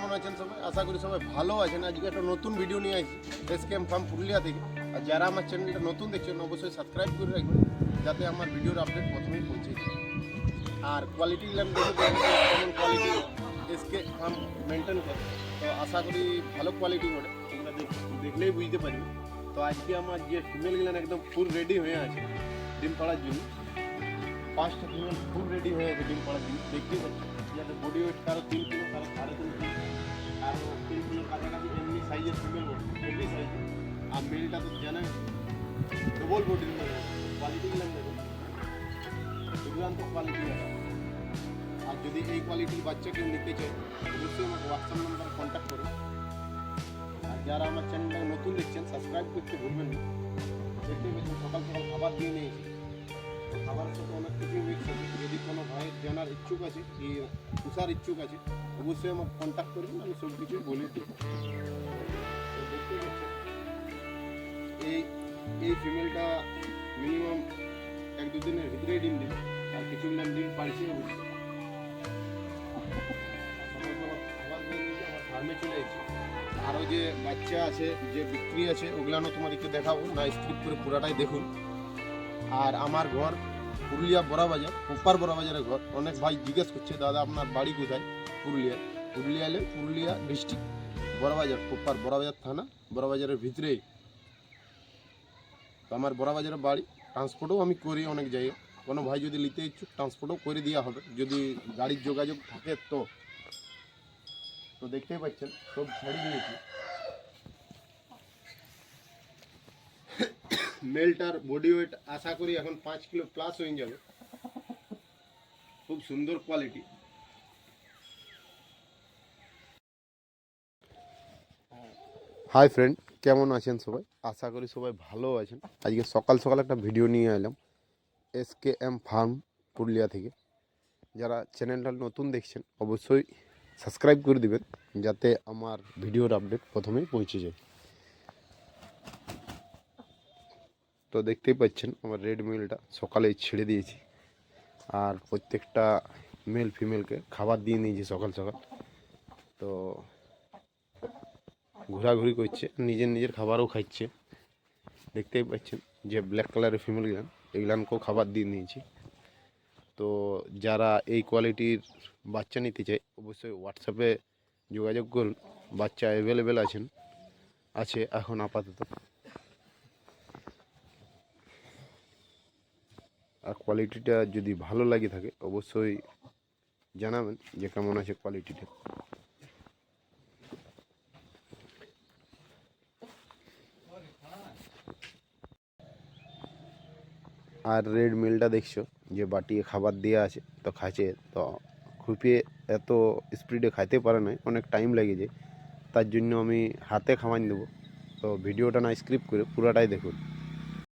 কেমন আছেন সবাই? আশা করি সবাই ভালো আছেন। আজকে একটা নতুন ভিডিও নিয়ে আসছি এসকেএম ফার্ম পুরুলিয়া থেকে। আর যারা আমার চ্যানেলটা নতুন দেখছেন অবশ্যই সাবস্ক্রাইব করে রাখবেন, যাতে আমার ভিডিওর আপডেট প্রথমেই পৌঁছে যায়। আর কোয়ালিটি ল্যাম্প দেখে কেমন কোয়ালিটি এসকে ফার্ম মেনটেন করে, তো আশা করি ভালো কোয়ালিটি করে, তোমরা দেখলেই বুঝতে পারবে। তো আজকে আমার যে ফিমেলগুলো একদম ফুল রেডি হয়ে আছে ডিম পাড়ার জন্য, 5টা ফিমেল ফুল রেডি হয়ে আছে ডিম পাড়ার জন্য। দেখতেই পাচ্ছি যাতে বডি ওয়েট কারো 3 কিলো, কারো 3.5 কিলো, আর 3 কিলোর কাছাকাছি এমনি সাইজের ফিমেল বডি, হেভি সাইজ। আর মেলটা তো জানেন ডবল বডির মেল, কোয়ালিটিগুলো দেখুন, দুর্দান্ত কোয়ালিটি। আর যদি এই কোয়ালিটির বাচ্চা কেউ নিতে চায় অবশ্যই আমাকে হোয়াটসঅ্যাপ নাম্বার কন্ট্যাক্ট করুন। আর যারা আমার চ্যানেলটা নতুন দেখছেন সাবস্ক্রাইব করতে ভুলবেন না। দেখতে পেয়েছেন সকাল সকাল খাবার দিয়ে নিয়েছি, খাবারের সাথে অনেক কিছু মিক্স আছে। যদি কোনো ভাইয়ের জানার ইচ্ছুক আছে কি পুষার ইচ্ছুক আছে অবশ্যই আমাকে কন্ট্যাক্ট করবেন, আমি সব কিছুই বলে দিই। দেখতে পাচ্ছেন এই ফিমেলটা মিনিমাম 1-2 দিনের ভিতরেই ডিম দিবে, আর কিছু ডিম পাড়ছে অবশ্যই। ফার্মে চলে এসেছি। আরও যে বাচ্চা আছে, যে বিক্রি আছে, ওগুলানো তোমাদেরকে দেখাবো না, স্ক্রিপ্ট করে পুরাটাই দেখুন। আর আমার ঘর পুরুলিয়া বড়াবাজার, প্রপার বড়াবাজারের ঘর। অনেক ভাই জিজ্ঞেস করছে দাদা আপনার বাড়ি কোথায়? পুরুলিয়া এলে পুরুলিয়া ডিস্ট্রিক্ট বড়াবাজার, প্রপার বড়াবাজার থানা, বড়াবাজারের ভিতরেই তো আমার বড়াবাজারের বাড়ি। ট্রান্সপোর্টও আমি করি অনেক জায়গায়, কোনো ভাই যদি নিতে ইচ্ছুক ট্রান্সপোর্টও করে দেওয়া হবে যদি গাড়ির যোগাযোগ থাকে। তো দেখতেই পাচ্ছেন সব ছাড়ি দিয়েছি। মেলটার বডি ওয়েট আশা করি এখন 5 কিলো প্লাস হয়ে যাবে, খুব সুন্দর কোয়ালিটি। হাই ফ্রেন্ড, কেমন আছেন সবাই? আশা করি সবাই ভালো আছেন। আজকে সকাল সকাল একটা ভিডিও নিয়ে এলাম এসকেএম ফার্ম পুরুলিয়া থেকে। যারা চ্যানেলটা নতুন দেখছেন অবশ্যই সাবস্ক্রাইব করে দিবেন, যাতে আমার ভিডিওর আপডেট প্রথমেই পৌঁছে যায়। তো দেখতেই পাচ্ছেন আমার রেড মেলটা সকালেই ছেড়ে দিয়েছি, আর প্রত্যেকটা মেল ফিমেলকে খাবার দিয়ে নিয়েছি সকাল সকাল। তো ঘোরাঘুরি করছে, নিজের খাবারও খাচ্ছে। দেখতেই পাচ্ছেন যে ব্ল্যাক কালারের ফিমেলগুলান, এগুলানকেও খাবার দিয়ে নিয়েছি। তো যারা এই কোয়ালিটির বাচ্চা নিতে চায় অবশ্যই হোয়াটসঅ্যাপে যোগাযোগ করুন, বাচ্চা অ্যাভেলেবেল আছে এখন আপাতত। আর কোয়ালিটিটা যদি ভালো লাগে থাকে অবশ্যই জানাবেন যে কেমন আছে কোয়ালিটিটা। আর রেড মিলটা দেখছো যে বাটিয়ে খাবার দেওয়া আছে, তো খাচ্ছে। তো খুপিয়ে এত স্পিডে খাইতে পারে না, অনেক টাইম লেগে যায়। তার জন্য আমি হাতে খাওয়ান দেবো। তো ভিডিওটা না স্ক্রিপ্ট করে পুরাটাই দেখুন।